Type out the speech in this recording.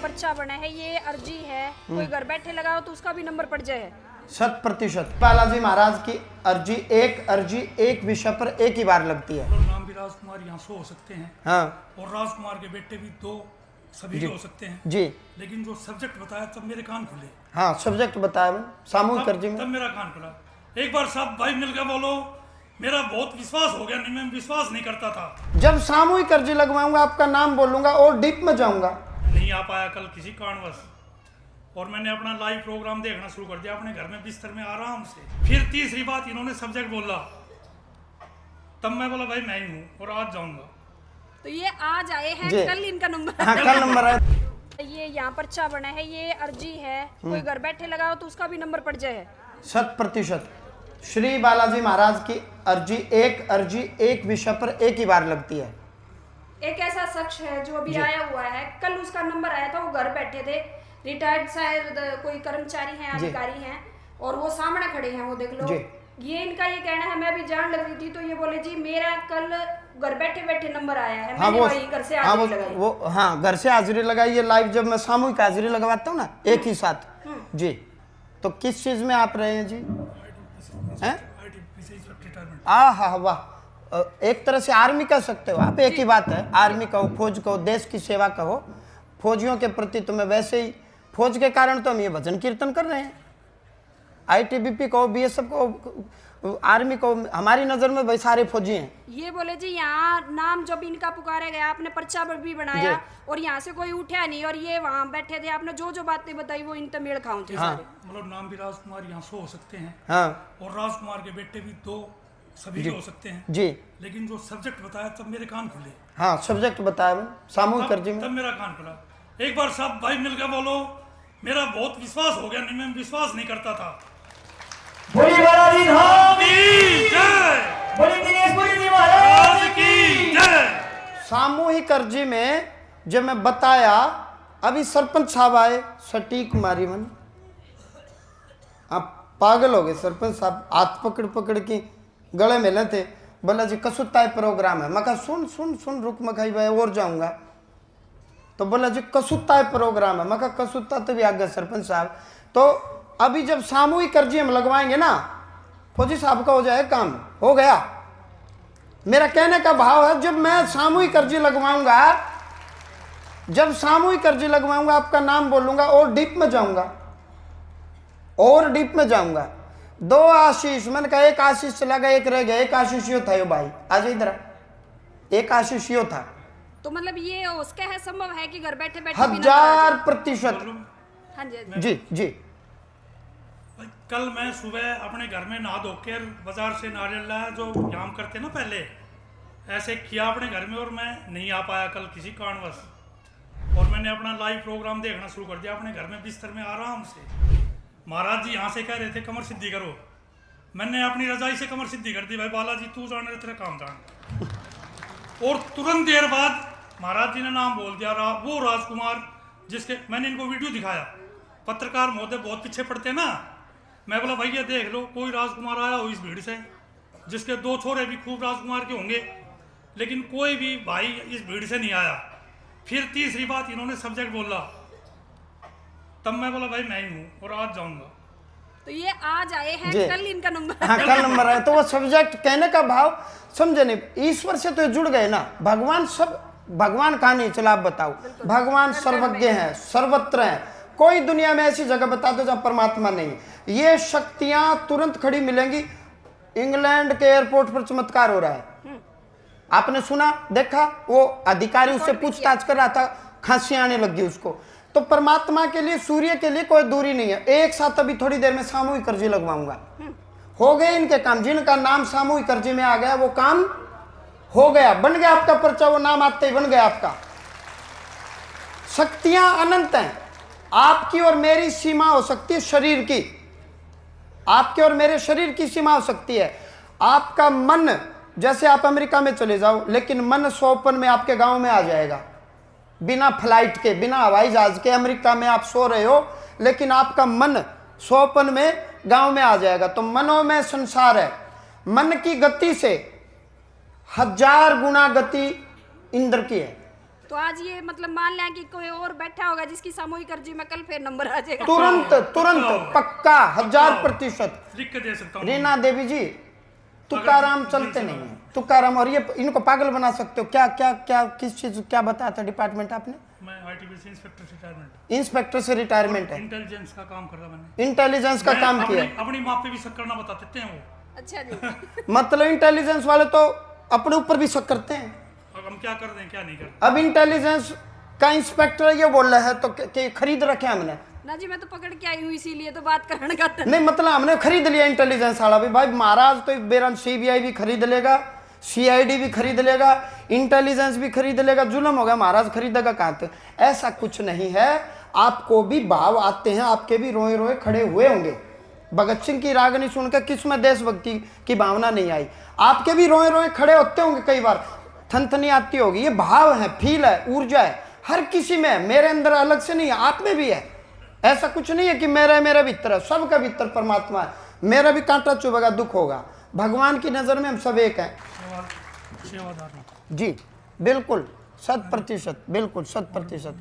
पर्चा बना है, ये अर्जी है, कोई घर बैठे लगाओ तो उसका भी नंबर पड़ जाए। 100%। बालाजी महाराज की अर्जी एक विषय पर एक ही बार लगती है। नाम भी राजकुमार यहाँ से हो सकते हैं। हाँ। और राजकुमार के बेटे भी 2 सभी हो सकते हैं जी। लेकिन जो सब्जेक्ट बताया तब मेरे कान खुले। हाँ, सब्जेक्ट बताया मैं सामूहिक अर्जी में। तब मेरा कान खुला। एक बार सब भाई मिलकर बोलो, मेरा बहुत विश्वास हो गया। नहीं, मैं विश्वास नहीं करता था। जब सामूहिक अर्जी लगवाऊंगा आपका नाम बोलूंगा और डीप में जाऊंगा। नहीं आ पाया कल किसी कारणवश, और मैंने अपना लाइव प्रोग्राम देखना शुरू कर दिया अपने घर में बिस्तर में आराम से। फिर तीसरी बात इन्होंने सब्जेक्ट बोला, तब मैं बोला भाई मैं ही हूँ और आज जाऊंगा। तो ये आज आए हैं, कल इनका नंबर। हाँ, कल नंबर है। ये यहाँ पर्चा बना है, ये अर्जी है, कोई घर बैठे लगाओ तो उसका भी नंबर पड़ जाए। 100%। श्री बालाजी महाराज की अर्जी एक विषय पर एक ही बार लगती है। एक ऐसा शख्स है जो अभी आया हुआ है, कल उसका नंबर आया था, वो घर बैठे थे, रिटायर्ड शायद कोई कर्मचारी हैं, अधिकारी हैं, और वो सामने खड़े हैं, वो देख लो। ये इनका ये कहना है, मैं अभी जान लग रही थी तो ये बोले जी मेरा कल घर बैठे बैठे नंबर आया है। हाँ, मैंने वही घर से हाजिरी लगाई। वो हाँ, घर से हाजिरी लगाई। ये लाइव जब मैं सामूहिक हाजिरी लगवाता हूँ ना एक ही साथ जी, तो किस चीज में आप रहे हैं जी? हैं? हाँ, वाह, एक तरह से आर्मी कह सकते हो आप। एक ही बात है, आर्मी कहो, फौज कहो, देश की सेवा कहो। फौजियों के प्रति तो मैं वैसे ही, फौज के कारण तो हम ये भजन कीर्तन कर रहे हैं। ITBP कहो, BSF कहो, आर्मी कहो, हमारी नजर में भाई सारे फौजी हैं। ये बोले जी यहाँ नाम जब इनका पुकारा गया, आपने पर्चा भी बनाया और यहाँ से कोई उठा नहीं, और ये वहाँ बैठे थे, आपने जो जो बातें बताई वो इन मेल खाऊं थे सारे। मतलब नाम भी राजकुमार यहाँ से हो सकते हैं। हाँ। और राजकुमार के बेटे भी 2 सभी हो सकते हैं जी। लेकिन जो सब्जेक्ट बताया तब मेरे कान खुले। हाँ, सब्जेक्ट बताया मैं सामूहिक अर्जी में। तब मेरा कान खुला। एक बार सब भाई मिलकर बोलो, मेरा बहुत विश्वास हो गया। नहीं, मैं विश्वास नहीं करता था। बोली बालाजी धाम की जय, बोली दिनेशपुरी जी महाराज की जय। सामूहिक अर्जी में जब मैं बताया, अभी सरपंच साहब आए, सटीक मारी मन, आप पागल हो गए। सरपंच साहब हाथ पकड़ पकड़ के गले मिले थे, बोला जी कसुत्ता प्रोग्राम है। मैं कहा सुन सुन सुन, रुक मखाई भाई और जाऊंगा। तो बोला जी कसुत्ता प्रोग्राम है। मैं कहा कसुत्ता तो भी आ गया सरपंच साहब। तो अभी जब सामूहिक अर्जी हम लगवाएंगे ना, फौजी साहब का हो जाए काम, हो गया। मेरा कहने का भाव है, जब मैं सामूहिक अर्जी लगवाऊंगा, जब सामूहिक अर्जी लगवाऊंगा आपका नाम बोलूंगा और डीप में जाऊंगा, और डीप में जाऊंगा। 2 आशीष, मैंने कहा एक आशीष चला गया, एक रह गया। एक आशीष यो था, यो भाई आज इधर, एक आशीष यो था। तो मतलब ये उसका है, संभव है कि घर बैठे बैठे 1000%। हाँ जी जी जी। कल मैं सुबह अपने घर में नहा धोकर बाजार से नारियल लाया, जो काम करते ना पहले, ऐसे किया अपने घर में, और मैं नहीं आ पाया कल किसी कारणवश, और मैंने अपना लाइव प्रोग्राम देखना शुरू कर दिया अपने घर में बिस्तर में आराम से। महाराज जी यहाँ से कह रहे थे कमर सिद्धि करो, मैंने अपनी रजाई से कमर सिद्धि कर दी। भाई बालाजी तू जाने रहे, तेरा काम जान। और तुरंत देर बाद महाराज जी ने नाम बोल दिया, वो राजकुमार जिसके मैंने इनको वीडियो दिखाया। पत्रकार महोदय बहुत पीछे पड़ते ना, मैं बोला भैया देख लो, कोई राजकुमार आया हो इस भीड़ से, जिसके 2 छोरे भी खूब राजकुमार के होंगे, लेकिन कोई भी भाई इस भीड़ से नहीं आया। फिर तीसरी बात इन्होंने सब्जेक्ट बोला, तब मैं बोला भाई मैं ही हूँ और आज जाऊंगा। तो ये आज आए हैं, कल इनका नंबर। हाँ, कल नंबर आया। तो वो सब्जेक्ट कहने का भाव समझे नहीं, ईश्वर से तो जुड़ गए ना। भगवान सब, भगवान कहाँ नहीं, चला आप बताओ। भगवान सर्वज्ञ है, सर्वत्र है। कोई दुनिया में ऐसी जगह बता दो जहाँ परमात्मा नहीं। ये शक्तियां तुरंत खड़ी मिलेंगी। इंग्लैंड के एयरपोर्ट पर चमत्कार हो रहा है, आपने सुना देखा? वो अधिकारी उससे पूछताछ कर रहा था, खांसी आने लगी उसको। तो परमात्मा के लिए, सूर्य के लिए कोई दूरी नहीं है। एक साथ अभी थोड़ी देर में सामूहिक अर्जी लगवाऊंगा, हो गए इनके काम। जिनका नाम सामूहिक अर्जी में आ गया वो काम हो गया, बन गया आपका पर्चा। वो नाम आते ही बन गया आपका। शक्तियां अनंत हैं। आपकी और मेरी सीमा हो सकती है शरीर की, आपके और मेरे शरीर की सीमा हो सकती है। आपका मन, जैसे आप अमेरिका में चले जाओ, लेकिन मन 100 में आपके गांव में आ जाएगा, बिना फ्लाइट के, बिना हवाई जहाज के। अमेरिका में आप सो रहे हो, लेकिन आपका मन 100 में गांव में आ जाएगा। तो मनो में संसार है। मन की गति से 1000 गुना गति इंद्र की है। तो आज ये मतलब मान लें कि कोई और बैठा होगा जिसकी सामूहिक अर्जी में कल फिर नंबर आ जाएगा। तुरंत तुरंत पक्का 1000%। लिख के दे सकता हूँ। रीना देवी जी तुकाराम चलते नहीं है, तुकाराम। और ये इनको पागल बना सकते हो क्या? क्या क्या किस चीज क्या बताया था डिपार्टमेंट आपने? मैं आईटीबीसी इंस्पेक्टर से रिटायरमेंट, इंस्पेक्टर से रिटायरमेंट है, इंटेलिजेंस का काम कर रहा मैंने। इंटेलिजेंस का काम किया। अपनी माँ पे भी शक करना बता देते हैं वो। अच्छा जी। मतलब इंटेलिजेंस वाले तो अपने ऊपर भी शक करते हैं। अब हम क्या कर रहे हैं क्या नहीं कर रहे। अब इंटेलिजेंस का इंस्पेक्टर ये बोल रहा है तो खरीद रखे हमने ना जी, मैं तो पकड़ के आई हूँ इसीलिए तो बात करने का था। नहीं, मतलब हमने खरीद लिया इंटेलिजेंस वाला भी। भाई महाराज तो बेरन सीबीआई भी खरीद लेगा, सीआईडी भी खरीद लेगा, इंटेलिजेंस भी खरीद लेगा। जुल्म होगा, महाराज खरीदेगा कहाँ तक? ऐसा कुछ नहीं है। आपको भी भाव आते हैं, आपके भी रोए रोए खड़े हुए होंगे। भगत सिंह की रागनी सुनकर किसमें देशभक्ति की भावना नहीं आई? आपके भी रोए रोए खड़े होते होंगे, कई बार थनथनी आती होगी। ये भाव है, फील है, ऊर्जा है, हर किसी में है। मेरे अंदर अलग से नहीं है, आप में भी है। ऐसा कुछ नहीं है कि मेरे भीतर है, सबका भीतर परमात्मा है। मेरा भी कांटा चुभेगा, दुख होगा। भगवान की नजर में हम सब एक हैं। सेवादार जी बिल्कुल 100%, बिल्कुल 100%।